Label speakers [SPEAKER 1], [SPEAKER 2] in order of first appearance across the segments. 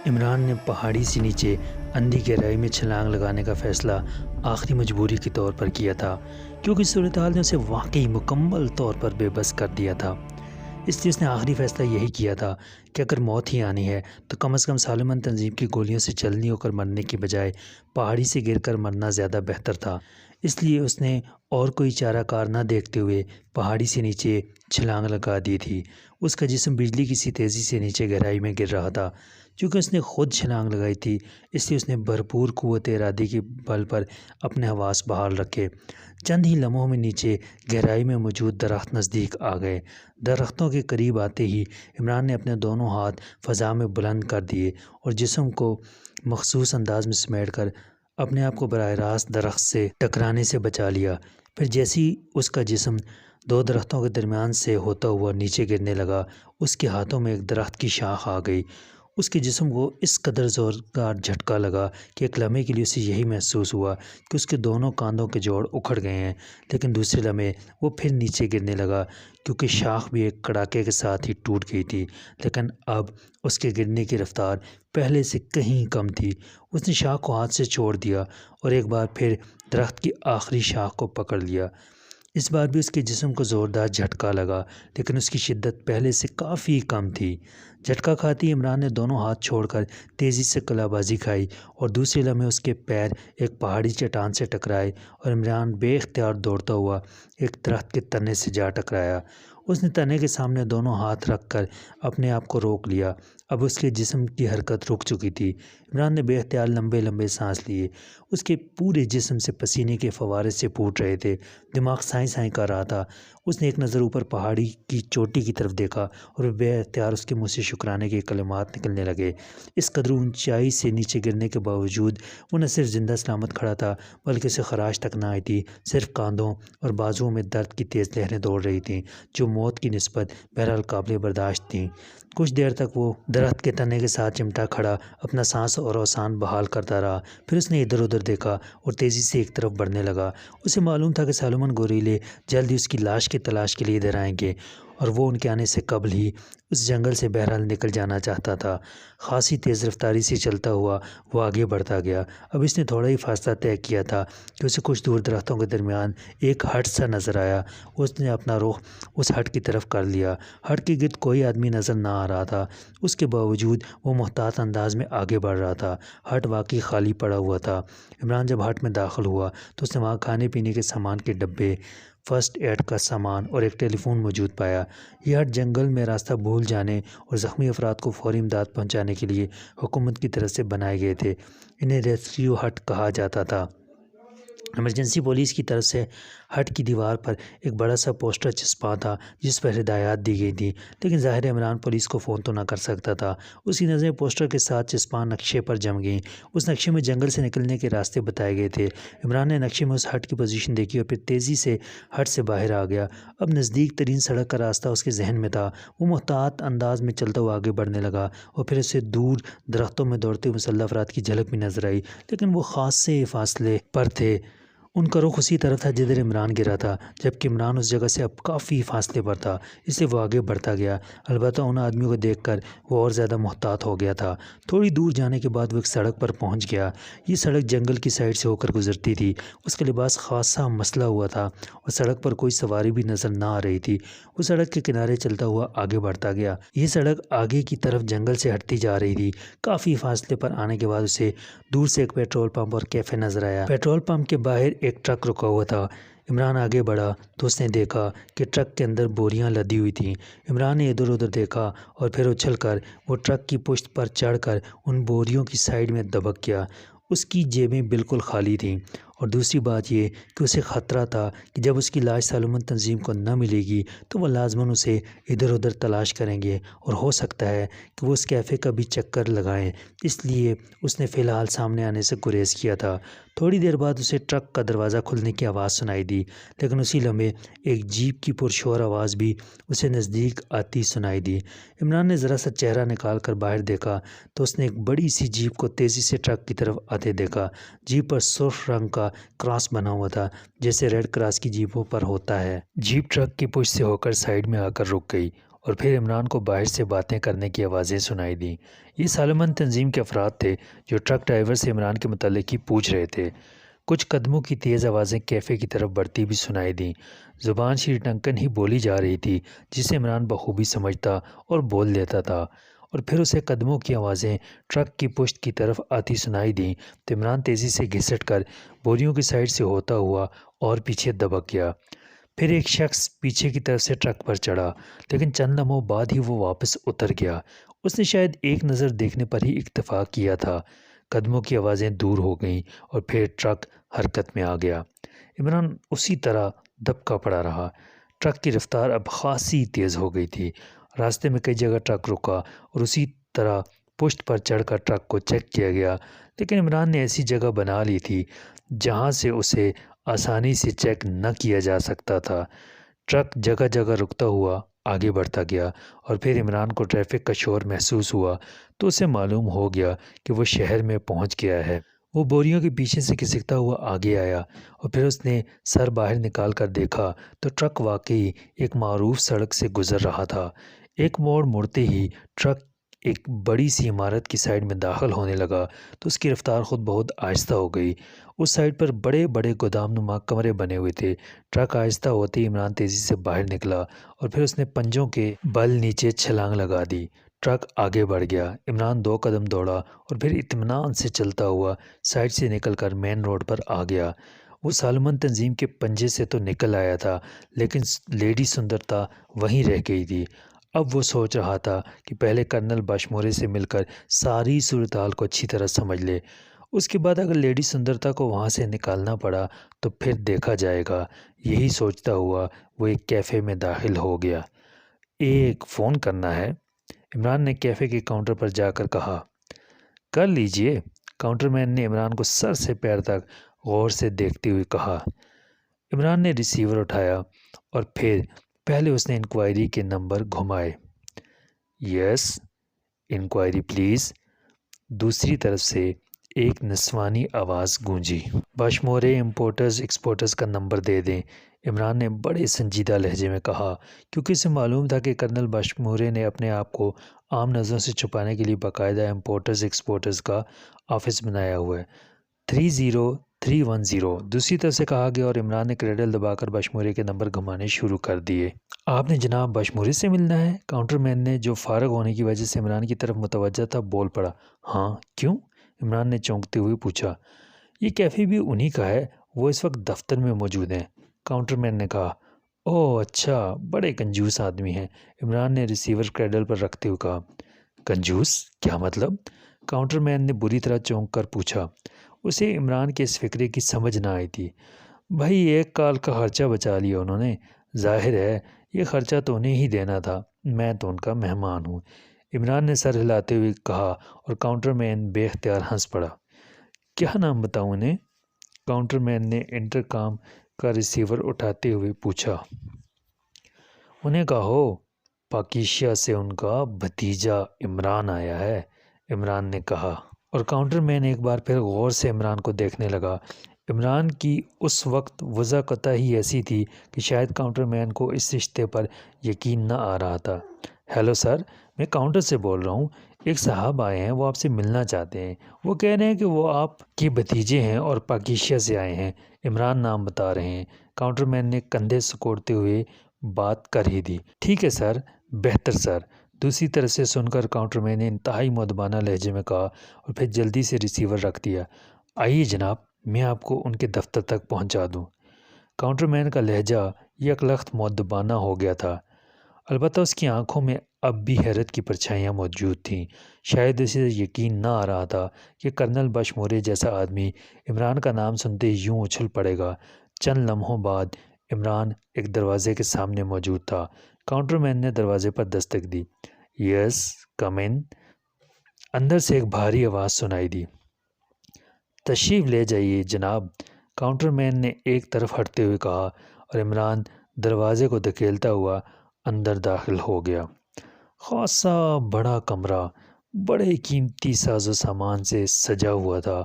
[SPEAKER 1] عمران نے پہاڑی سے نیچے اندھی گہرائی میں چھلانگ لگانے کا فیصلہ آخری مجبوری کے طور پر کیا تھا، کیونکہ صورتحال نے اسے واقعی مکمل طور پر بے بس کر دیا تھا۔ اس لیے اس نے آخری فیصلہ یہی کیا تھا کہ اگر موت ہی آنی ہے تو کم از کم سالمن تنظیم کی گولیوں سے چلنی ہو کر مرنے کی بجائے پہاڑی سے گر کر مرنا زیادہ بہتر تھا۔ اس لیے اس نے اور کوئی چارہ کار نہ دیکھتے ہوئے پہاڑی سے نیچے چھلانگ لگا دی تھی۔ اس کا جسم بجلی کی سی تیزی سے نیچے گہرائی میں گر رہا تھا۔ چونکہ اس نے خود چھلانگ لگائی تھی، اس لیے اس نے بھرپور قوت ارادی کے بل پر اپنے حواس بحال رکھے۔ چند ہی لمحوں میں نیچے گہرائی میں موجود درخت نزدیک آ گئے۔ درختوں کے قریب آتے ہی عمران نے اپنے دونوں ہاتھ فضا میں بلند کر دیے اور جسم کو مخصوص انداز میں سمیٹ کر اپنے آپ کو براہ راست درخت سے ٹکرانے سے بچا لیا۔ پھر جیسے ہی اس کا جسم دو درختوں کے درمیان سے ہوتا ہوا نیچے گرنے لگا، اس کے ہاتھوں میں ایک درخت کی شاخ آ گئی۔ اس کے جسم کو اس قدر زوردار جھٹکا لگا کہ ایک لمحے کے لیے اسے یہی محسوس ہوا کہ اس کے دونوں کاندھوں کے جوڑ اکھڑ گئے ہیں، لیکن دوسرے لمحے وہ پھر نیچے گرنے لگا، کیونکہ شاخ بھی ایک کڑاکے کے ساتھ ہی ٹوٹ گئی تھی۔ لیکن اب اس کے گرنے کی رفتار پہلے سے کہیں کم تھی۔ اس نے شاخ کو ہاتھ سے چھوڑ دیا اور ایک بار پھر درخت کی آخری شاخ کو پکڑ لیا۔ اس بار بھی اس کے جسم کو زوردار جھٹکا لگا، لیکن اس کی شدت پہلے سے کافی کم تھی۔ جھٹکا کھاتے ہی عمران نے دونوں ہاتھ چھوڑ کر تیزی سے کلہ بازی کھائی اور دوسرے لمحے اس کے پیر ایک پہاڑی چٹان سے ٹکرائے اور عمران بے اختیار دوڑتا ہوا ایک درخت کے تنے سے جا ٹکرایا۔ اس نے تنے کے سامنے دونوں ہاتھ رکھ کر اپنے آپ کو روک لیا۔ اب اس کے جسم کی حرکت رک چکی تھی۔ عمران نے بے اختیار لمبے لمبے سانس لیے۔ اس کے پورے جسم سے پسینے کے فوارے سے پھوٹ رہے تھے۔ دماغ سائیں سائیں کر رہا تھا۔ اس نے ایک نظر اوپر پہاڑی کی چوٹی کی طرف دیکھا اور بے اختیار اس کے منہ سے شکرانے کے کلمات نکلنے لگے۔ اس قدر اونچائی سے نیچے گرنے کے باوجود وہ نہ صرف زندہ سلامت کھڑا تھا، بلکہ اسے خراش تک نہ آئی تھی۔ صرف کاندھوں اور بازوؤں میں درد کی تیز لہریں دوڑ رہی تھیں، جو موت کی نسبت بہرحال قابل برداشت تھیں۔ کچھ دیر تک وہ درخت کے تنے کے ساتھ چمٹا کھڑا اپنا سانس اور اوسان بحال کرتا رہا۔ پھر اس نے ادھر ادھر دیکھا اور تیزی سے ایک طرف بڑھنے لگا۔ اسے معلوم تھا کہ سالمن گوریلے جلد ہی اس کی لاش کی تلاش کے لیے ادھر آئیں گے اور وہ ان کے آنے سے قبل ہی اس جنگل سے بہرحال نکل جانا چاہتا تھا۔ خاصی تیز رفتاری سے چلتا ہوا وہ آگے بڑھتا گیا۔ اب اس نے تھوڑا ہی فاصلہ طے کیا تھا کہ اسے کچھ دور درختوں کے درمیان ایک ہٹ سا نظر آیا۔ اس نے اپنا رخ اس ہٹ کی طرف کر لیا۔ ہٹ کے گرد کوئی آدمی نظر نہ آ رہا تھا۔ اس کے باوجود وہ محتاط انداز میں آگے بڑھ رہا تھا۔ ہٹ واقعی خالی پڑا ہوا تھا۔ عمران جب ہٹ میں داخل ہوا تو اس نے وہاں کھانے پینے کے سامان کے ڈبے، فرسٹ ایڈ کا سامان اور ایک ٹیلی فون موجود پایا۔ یہ ہٹ جنگل میں راستہ بھول جانے اور زخمی افراد کو فوری امداد پہنچانے کے لیے حکومت کی طرف سے بنائے گئے تھے۔ انہیں ریسکیو ہٹ کہا جاتا تھا۔ ایمرجنسی پولیس کی طرف سے ہٹ کی دیوار پر ایک بڑا سا پوسٹر چسپاں تھا جس پر ہدایات دی گئی تھیں، لیکن ظاہر ہے عمران پولیس کو فون تو نہ کر سکتا تھا۔ اس کی نظریں پوسٹر کے ساتھ چسپاں نقشے پر جم گئیں۔ اس نقشے میں جنگل سے نکلنے کے راستے بتائے گئے تھے۔ عمران نے نقشے میں اس ہٹ کی پوزیشن دیکھی اور پھر تیزی سے ہٹ سے باہر آ گیا۔ اب نزدیک ترین سڑک کا راستہ اس کے ذہن میں تھا۔ وہ محتاط انداز میں چلتا ہوا آگے بڑھنے لگا اور پھر اسے دور درختوں میں دوڑتے ہوئے مسلح افراد کی جھلک بھی نظر آئی، لیکن وہ خاصے فاصلے پر تھے۔ ان کا رخ اسی طرف تھا جدھر عمران گرا تھا، جبکہ عمران اس جگہ سے اب کافی فاصلے پر تھا، اس لیے وہ آگے بڑھتا گیا۔ البتہ ان آدمیوں کو دیکھ کر وہ اور زیادہ محتاط ہو گیا تھا۔ تھوڑی دور جانے کے بعد وہ ایک سڑک پر پہنچ گیا۔ یہ سڑک جنگل کی سائڈ سے ہو کر گزرتی تھی۔ اس کا لباس خاصا مسلا ہوا تھا اور سڑک پر کوئی سواری بھی نظر نہ آ رہی تھی۔ وہ سڑک کے کنارے چلتا ہوا آگے بڑھتا گیا۔ یہ سڑک آگے کی طرف جنگل سے ہٹتی جا رہی تھی۔ کافی فاصلے پر آنے کے بعد اسے دور سے ایک پیٹرول پمپ اور کیفے نظر آیا۔ پیٹرول پمپ کے باہر ایک ٹرک رکا ہوا تھا۔ عمران آگے بڑھا تو اس نے دیکھا کہ ٹرک کے اندر بوریاں لدی ہوئی تھیں۔ عمران نے ادھر ادھر دیکھا اور پھر اچھل کر وہ ٹرک کی پشت پر چڑھ کر ان بوریوں کی سائڈ میں دبک گیا۔ اس کی جیبیں بالکل خالی تھیں، اور دوسری بات یہ کہ اسے خطرہ تھا کہ جب اس کی لاش سالمن تنظیم کو نہ ملے گی تو وہ لازماً اسے ادھر ادھر تلاش کریں گے اور ہو سکتا ہے کہ وہ اس کیفے کا بھی چکر لگائیں۔ اس لیے اس نے فی الحال سامنے آنے سے گریز کیا تھا۔ تھوڑی دیر بعد اسے ٹرک کا دروازہ کھلنے کی آواز سنائی دی، لیکن اسی لمحے ایک جیپ کی پرشور آواز بھی اسے نزدیک آتی سنائی دی۔ عمران نے ذرا سا چہرہ نکال کر باہر دیکھا تو اس نے ایک بڑی سی جیپ کو تیزی سے ٹرک کی طرف آتے دیکھا۔ جیپ پر سرخ رنگ کا کراس بنا ہوا تھا، جیسے ریڈ کراس کی جیپوں پر ہوتا ہے۔ جیپ ٹرک کی پشت سے ہو کر سائڈ میں آ کر رک گئی اور پھر عمران کو باہر سے باتیں کرنے کی آوازیں سنائی دیں۔ یہ سالمن تنظیم کے افراد تھے جو ٹرک ڈرائیور سے عمران کے متعلق ہی پوچھ رہے تھے۔ کچھ قدموں کی تیز آوازیں کیفے کی طرف بڑھتی بھی سنائی دیں۔ زبان شری لنکن ہی بولی جا رہی تھی جسے عمران بخوبی سمجھتا اور بول لیتا تھا، اور پھر اسے قدموں کی آوازیں ٹرک کی پشت کی طرف آتی سنائی دیں تو عمران تیزی سے گھسٹ کر بوریوں کی سائڈ سے ہوتا ہوا اور پیچھے دبک گیا۔ پھر ایک شخص پیچھے کی طرف سے ٹرک پر چڑھا، لیکن چند لمحوں بعد ہی وہ واپس اتر گیا۔ اس نے شاید ایک نظر دیکھنے پر ہی اکتفا کیا تھا۔ قدموں کی آوازیں دور ہو گئیں اور پھر ٹرک حرکت میں آ گیا۔ عمران اسی طرح دبکا پڑا رہا۔ ٹرک کی رفتار اب خاصی تیز ہو گئی تھی۔ راستے میں کئی جگہ ٹرک رکا اور اسی طرح پشت پر چڑھ کر ٹرک کو چیک کیا گیا، لیکن عمران نے ایسی جگہ بنا لی تھی جہاں سے اسے آسانی سے چیک نہ کیا جا سکتا تھا۔ ٹرک جگہ جگہ رکتا ہوا آگے بڑھتا گیا، اور پھر عمران کو ٹریفک کا شور محسوس ہوا تو اسے معلوم ہو گیا کہ وہ شہر میں پہنچ گیا ہے۔ وہ بوریوں کے پیچھے سے کھسکتا ہوا آگے آیا، اور پھر اس نے سر باہر نکال کر دیکھا تو ٹرک واقعی ایک معروف سڑک سے گزر رہا تھا۔ ایک موڑ مڑتے ہی ٹرک ایک بڑی سی عمارت کی سائڈ میں داخل ہونے لگا تو اس کی رفتار خود بہت آہستہ ہو گئی۔ اس سائڈ پر بڑے بڑے گودام نما کمرے بنے ہوئے تھے۔ ٹرک آہستہ ہوتے ہی عمران تیزی سے باہر نکلا اور پھر اس نے پنجوں کے بل نیچے چھلانگ لگا دی۔ ٹرک آگے بڑھ گیا۔ عمران 2 قدم دوڑا اور پھر اطمینان سے چلتا ہوا سائڈ سے نکل کر مین روڈ پر آ گیا۔ وہ سالمن تنظیم کے پنجے سے تو نکل آیا تھا، لیکن لیڈی سندرتا وہیں رہ گئی تھی۔ اب وہ سوچ رہا تھا کہ پہلے کرنل باشمورے سے مل کر ساری صورتحال کو اچھی طرح سمجھ لے، اس کے بعد اگر لیڈی سندرتا کو وہاں سے نکالنا پڑا تو پھر دیکھا جائے گا۔ یہی سوچتا ہوا وہ ایک کیفے میں داخل ہو گیا۔ ایک فون کرنا ہے، عمران نے کیفے کے کاؤنٹر پر جا کر کہا۔ کر لیجئے، کاؤنٹر مین نے عمران کو سر سے پیر تک غور سے دیکھتے ہوئے کہا۔ عمران نے ریسیور اٹھایا اور پھر پہلے اس نے انکوائری کے نمبر گھمائے۔ Yes, enquiry please. دوسری طرف سے ایک نسوانی آواز گونجی۔ باشمورے امپورٹرز ایکسپورٹرز کا نمبر دے دیں، عمران نے بڑے سنجیدہ لہجے میں کہا، کیونکہ اسے معلوم تھا کہ کرنل باشمورے نے اپنے آپ کو عام نظروں سے چھپانے کے لیے باقاعدہ امپورٹرز ایکسپورٹرز کا آفس بنایا ہوا ہے۔ 30310 دوسری طرف سے کہا گیا، اور عمران نے کریڈل دبا کر باشمورے کے نمبر گھمانے شروع کر دیے۔ آپ نے جناب باشمورے سے ملنا ہے؟ کاؤنٹر مین نے، جو فارغ ہونے کی وجہ سے عمران کی طرف متوجہ تھا، بول پڑا۔ ہاں، کیوں؟ عمران نے چونکتے ہوئے پوچھا۔ یہ کیفے بھی انہی کا ہے، وہ اس وقت دفتر میں موجود ہیں، کاؤنٹر مین نے کہا۔ اوہ اچھا، بڑے کنجوس آدمی ہیں، عمران نے ریسیور کریڈل پر رکھتے ہوئے کہا۔ کنجوس؟ کیا مطلب؟ کاؤنٹر مین نے بری طرح چونک کر پوچھا۔ اسے عمران کے اس فکرے کی سمجھ نہ آئی تھی۔ بھائی، ایک کال کا خرچہ بچا لیا انہوں نے، ظاہر ہے یہ خرچہ تو انہیں ہی دینا تھا، میں تو ان کا مہمان ہوں، عمران نے سر ہلاتے ہوئے کہا، اور کاؤنٹر مین بے اختیار ہنس پڑا۔ کیا نام بتاؤں انہیں؟ کاؤنٹر مین نے انٹرکام کا ریسیور اٹھاتے ہوئے پوچھا۔ انہیں کہو پاکیشیا سے ان کا بھتیجا عمران آیا ہے، عمران نے کہا، اور کاؤنٹر مین ایک بار پھر غور سے عمران کو دیکھنے لگا۔ عمران کی اس وقت وضع قطعی ایسی تھی کہ شاید کاؤنٹر مین کو اس رشتے پر یقین نہ آ رہا تھا۔ ہیلو سر، میں کاؤنٹر سے بول رہا ہوں، ایک صاحب آئے ہیں، وہ آپ سے ملنا چاہتے ہیں، وہ کہہ رہے ہیں کہ وہ آپ کے بھتیجے ہیں اور پاکیشیا سے آئے ہیں، عمران نام بتا رہے ہیں۔ کاؤنٹر مین نے کندھے سکوڑتے ہوئے بات کر ہی دی۔ ٹھیک ہے سر، بہتر سر، دوسری طرف سے سن کر کاؤنٹر مین نے انتہائی مؤدبانہ لہجے میں کہا، اور پھر جلدی سے ریسیور رکھ دیا۔ آئیے جناب، میں آپ کو ان کے دفتر تک پہنچا دوں۔ کاؤنٹر مین کا لہجہ یک لخت مؤدبانہ ہو گیا تھا، البتہ اس کی آنکھوں میں اب بھی حیرت کی پرچھائیاں موجود تھیں۔ شاید اسے یقین نہ آ رہا تھا کہ کرنل باشمورے جیسا آدمی عمران کا نام سنتے ہی یوں اچھل پڑے گا۔ چند لمحوں بعد عمران ایک دروازے کے سامنے موجود تھا۔ کاؤنٹر مین نے دروازے پر دستک دی۔ یس، کم ان۔ اندر سے ایک بھاری آواز سنائی دی۔ تشریف لے جائیے جناب، کاؤنٹر مین نے ایک طرف ہٹتے ہوئے کہا، اور عمران دروازے کو دھکیلتا ہوا اندر داخل ہو گیا۔ خاصا بڑا کمرہ بڑے قیمتی ساز و سامان سے سجا ہوا تھا۔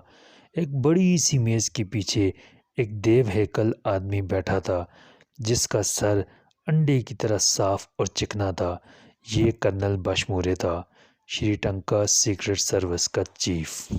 [SPEAKER 1] ایک بڑی سی میز کے پیچھے ایک دیو ہیکل آدمی بیٹھا تھا، جس کا سر انڈے کی طرح صاف اور چکنا تھا۔ یہ کرنل بشمورے تھا، شری ٹنکا سیکرٹ سروس کا چیف۔